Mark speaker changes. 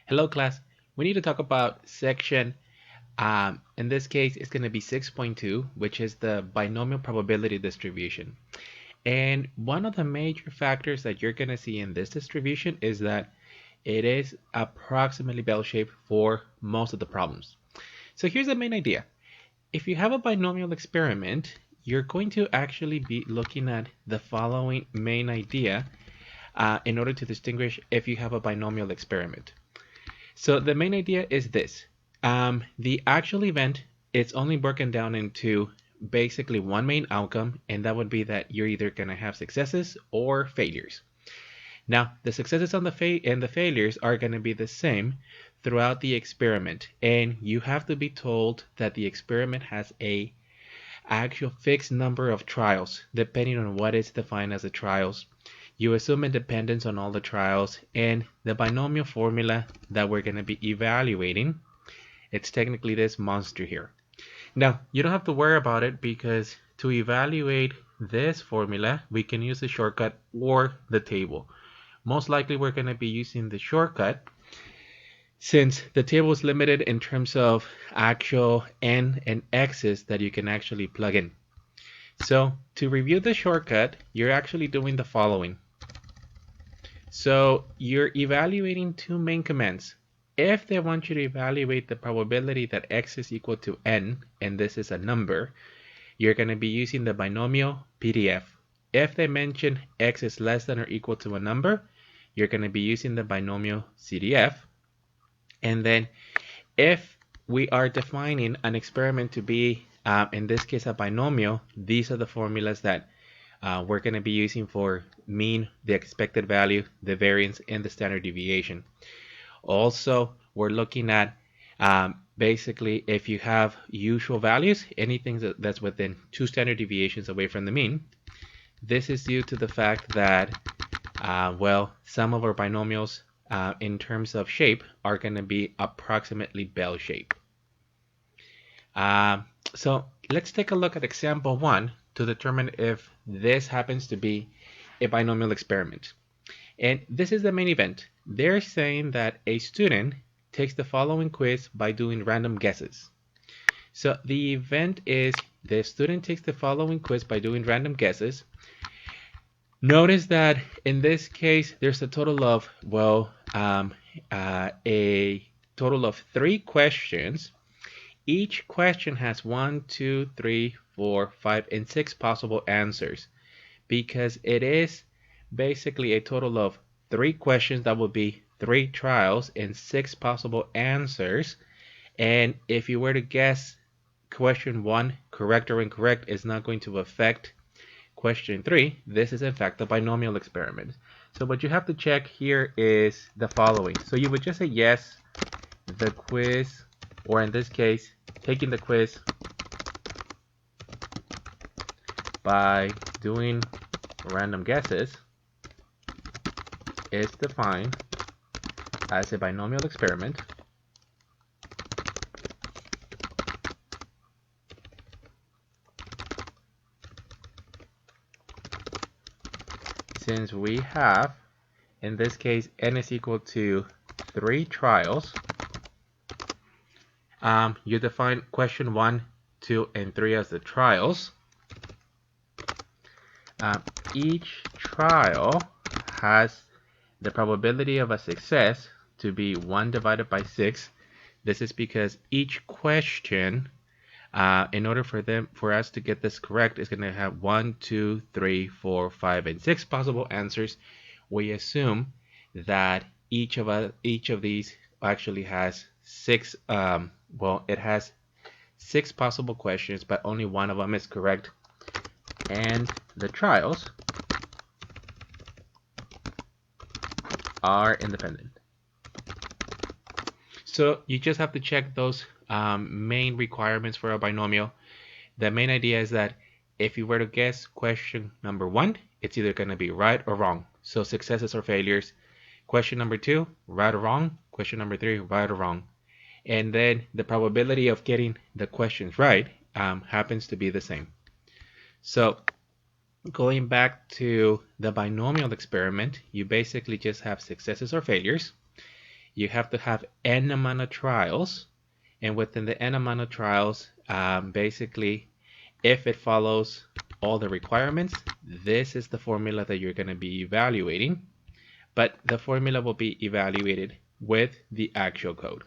Speaker 1: Hello class. We need to talk about section, in this case it's going to be 6.2, which is the binomial probability distribution. And one of the major factors that you're going to see in this distribution is that it is approximately bell-shaped for most of the problems. So here's the main idea. If you have a binomial experiment, you're going to actually be looking at the following main idea in order to distinguish if you have a binomial experiment. So the main idea is this. The actual event is only broken down into basically one main outcome, and that would be that you're either going to have successes or failures. Now, the successes and the failures are going to be the same throughout the experiment, and you have to be told that the experiment has a actual fixed number of trials, depending on what is defined as the trials. You assume independence on all the trials, and the binomial formula that we're going to be evaluating, it's technically this monster here. Now, you don't have to worry about it because to evaluate this formula, we can use the shortcut or the table. Most likely we're going to be using the shortcut since the table is limited in terms of actual n and x's that you can actually plug in. So to review the shortcut, you're actually doing the following. So you're evaluating two main commands. If they want you to evaluate the probability that x is equal to n, and this is a number, you're going to be using the binomial PDF. If they mention x is less than or equal to a number, you're going to be using the binomial CDF. And then if we are defining an experiment to be, in this case, a binomial, these are the formulas that we're going to be using for mean, the expected value, the variance, and the standard deviation. Also, we're looking at basically if you have usual values, anything that's within 2 standard deviations away from the mean. This is due to the fact that, well, some of our binomials in terms of shape are going to be approximately bell shape. So let's take a look at example 1 to determine if this happens to be a binomial experiment. And this is the main event. They're saying that a student takes the following quiz by doing random guesses. So the event is the student takes the following quiz by doing random guesses. Notice that in this case, there's a total of, well, a total of 3 questions. Each question has 1, 2, 3, 4, 5, and 6 possible answers because it is basically a total of 3 questions that would be 3 trials and 6 possible answers. And if you were to guess question 1 correct or incorrect, it's not going to affect question 3. This is in fact a binomial experiment. So what you have to check here is the following. So you would just say yes, the quiz, or in this case, taking the quiz by doing random guesses is defined as a binomial experiment. Since we have, in this case, n is equal to 3 trials, you define question 1, 2, and 3 as the trials. Each trial has the probability of a success to be 1 divided by 6. This is because each question, in order for us to get this correct, is going to have 1, 2, 3, 4, 5, and 6 possible answers. We assume that each of these actually has 6. Well, it has 6 possible questions, but only one of them is correct. And the trials are independent. So you just have to check those main requirements for a binomial. The main idea is that if you were to guess question number 1, it's either going to be right or wrong. So successes or failures. Question number 2, right or wrong. Question number 3, right or wrong. And then the probability of getting the questions right happens to be the same. So going back to the binomial experiment, you basically just have successes or failures. you have to have n amount of trials, and within the n amount of trials, basically, if it follows all the requirements, this is the formula that you're going to be evaluating, but the formula will be evaluated with the actual code.